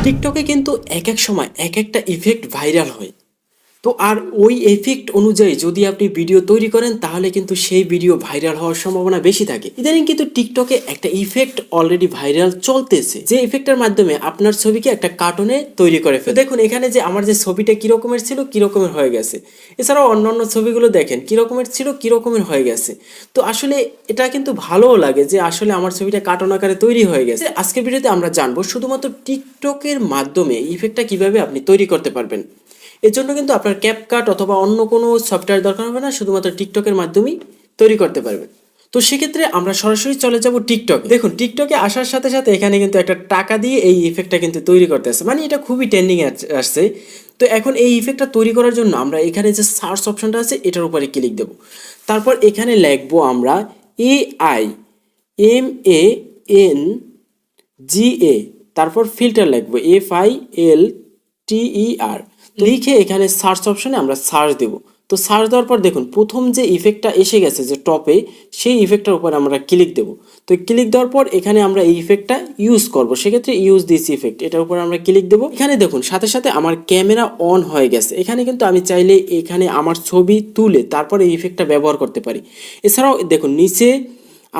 টিকটকে কিন্তু এক এক সময় এক একটা ইফেক্ট ভাইরাল হয়। তো আর ওই এফেক্ট অনুযায়ী যদি আপনি ভিডিও তৈরি করেন তাহলে কিন্তু সেই ভিডিও ভাইরাল হওয়ার সম্ভাবনা বেশি থাকে। ইদানিং কিন্তু টিকটকে একটা ইফেক্ট অলরেডি ভাইরাল চলতেছে, যে ইফেক্টের মাধ্যমে আপনার ছবিকে একটা কার্টুনে তৈরি করে ফেলে। দেখুন এখানে যে আমার যে ছবিটা কিরকমের ছিল কিরকমের হয়ে গেছে, এছাড়াও অন্যান্য ছবিগুলো দেখেন কিরকমের ছিল কিরকমের হয়ে গেছে। তো আসলে এটা কিন্তু ভালোও লাগে যে আসলে আমার ছবিটা কার্টুন আকারে তৈরি হয়ে গেছে। আজকের ভিডিওতে আমরা জানবো শুধুমাত্র টিকটকের মাধ্যমে ইফেক্টটা কিভাবে আপনি তৈরি করতে পারবেন। এর জন্য কিন্তু আপনার ক্যাপকাট অথবা অন্য কোনো সফটওয়্যার দরকার হবে না, শুধুমাত্র টিকটকের মাধ্যমেই তৈরি করতে পারবেন। তো সেক্ষেত্রে আমরা সরাসরি চলে যাব টিকটক। দেখুন টিকটকে আসার সাথে সাথে এখানে কিন্তু একটা টাকা দিয়ে এই ইফেক্টটা কিন্তু তৈরি করতে আসছে, মানে এটা খুবই ট্রেন্ডিং আসছে। তো এখন এই ইফেক্টটা তৈরি করার জন্য আমরা এখানে যে সার্চ অপশনটা আছে এটার উপরে ক্লিক দেব। তারপর এখানে লিখবো আমরা AIMANGA, তারপর ফিল্টার লিখবো FILTER, লিখে এখানে সার্চ অপশনে আমরা সার্চ দেব। তো সার্চ দেওয়ার পর দেখুন প্রথম যে ইফেক্টটা এসে গেছে যে টপে, সেই ইফেক্টটার উপর আমরা ক্লিক দেব। তো ক্লিক দেওয়ার পর এখানে আমরা এই ইফেক্টটা ইউজ করব, সেক্ষেত্রে ইউজ দিস ইফেক্ট এটার উপর আমরা ক্লিক দেব। এখানে দেখুন সাথে সাথে আমার ক্যামেরা অন হয়ে গেছে। এখানে কিন্তু আমি চাইলে এখানে আমার ছবি তুলে তারপর এই ইফেক্টটা ব্যবহার করতে পারি। এছাড়াও দেখুন নিচে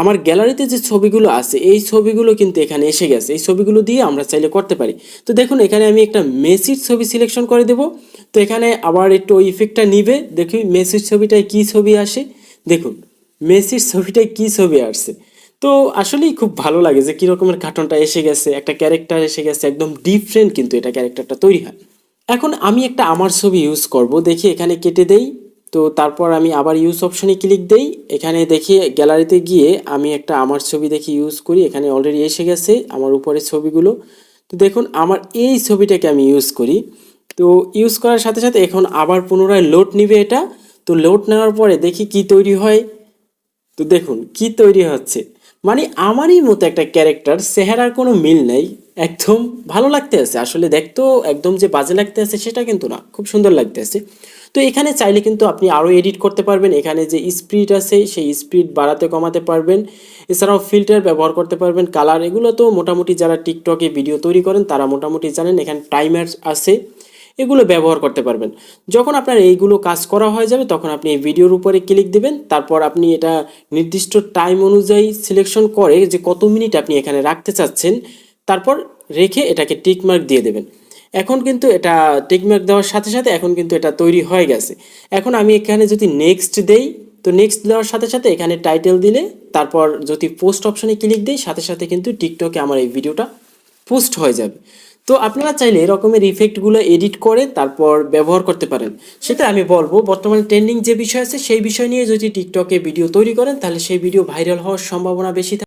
আমার গ্যালারিতে যে ছবিগুলো আছে এই ছবিগুলো কিন্তু এখানে এসে গেছে, এই ছবিগুলো দিয়ে আমরা চাইলে করতে পারি। তো দেখুন এখানে আমি একটা মেসির ছবি সিলেকশন করে দেব। তো এখানে আবার একটু ওই ইফেক্টটা নিবে, দেখি মেসির ছবিটায় কি ছবি আসে। দেখুন মেসির ছবিটায় কি ছবি আসছে। তো আসলেই খুব ভালো লাগে যে কী রকমের কার্টুনটা এসে গেছে, একটা ক্যারেক্টার এসে গেছে, একদম ডিফারেন্ট কিন্তু এটা ক্যারেক্টারটা তৈরি হয়। এখন আমি একটা আমার ছবি ইউজ করব, দেখি এখানে কেটে দেই। তো তারপর আমি আবার ইউজ অপশনে ক্লিক দেই। এখানে দেখি গ্যালারিতে গিয়ে আমি একটা আমার ছবি দেখি ইউজ করি, এখানে অলরেডি এসে গেছে আমার উপরে ছবিগুলো। তো দেখুন আমার এই ছবিটাকে আমি ইউজ করি। তো ইউজ করার সাথে সাথে এখন আবার পুনরায় লোড নিবে এটা। তো লোড নেওয়ার পরে দেখি কি তৈরি হয়। তো দেখুন কি তৈরি হচ্ছে, মানে আমারই মতো একটা ক্যারেক্টার, চেহারার কোনো মিল নেই, একদম ভালো লাগতে আছে। আসলে দেখতেও একদম যে বাজে লাগতে আছে সেটা কিন্তু না, খুব সুন্দর লাগতে আছে। তো এখানে চাইলে কিন্তু আপনি আরও এডিট করতে পারবেন, এখানে যে স্পিড আছে সেই স্পিড বাড়াতে কমাতে পারবেন। এছাড়াও ফিল্টার ব্যবহার করতে পারবেন, কালার, এগুলো তো মোটামুটি যারা টিকটকে ভিডিও তৈরি করেন তারা মোটামুটি জানেন। এখানে টাইমার আছে, এগুলো ব্যবহার করতে পারবেন। যখন আপনার এইগুলো কাজ করা হয়ে যাবে তখন আপনি এই ভিডিওর উপরে ক্লিক দিবেন। তারপর আপনি এটা নির্দিষ্ট টাইম অনুযায়ী সিলেকশন করে যে কত মিনিট আপনি এখানে রাখতে চাচ্ছেন, তারপর রেখে এটাকে টিকমার্ক দিয়ে দেবেন। এখন কিন্তু এটা টিকমার্ক দেওয়ার সাথে সাথে এখন কিন্তু এটা তৈরি হয়ে গেছে। এখন আমি এখানে যদি নেক্সট দেই, তো নেক্সট দেওয়ার সাথে সাথে এখানে টাইটেল দিলে, তারপর যদি পোস্ট অপশনে ক্লিক দিই সাথে সাথে কিন্তু টিকটকে আমার এই ভিডিওটা পোস্ট হয়ে যাবে। তো আপনারা চাইলে এরকমের ইফেক্টগুলো এডিট করে তারপর ব্যবহার করতে পারেন। সেটা আমি বলবো বর্তমানে ট্রেন্ডিং যে বিষয় আছে সেই বিষয় নিয়ে যদি টিকটকে ভিডিও তৈরি করেন তাহলে সেই ভিডিও ভাইরাল হওয়ার সম্ভাবনা বেশি থাকে।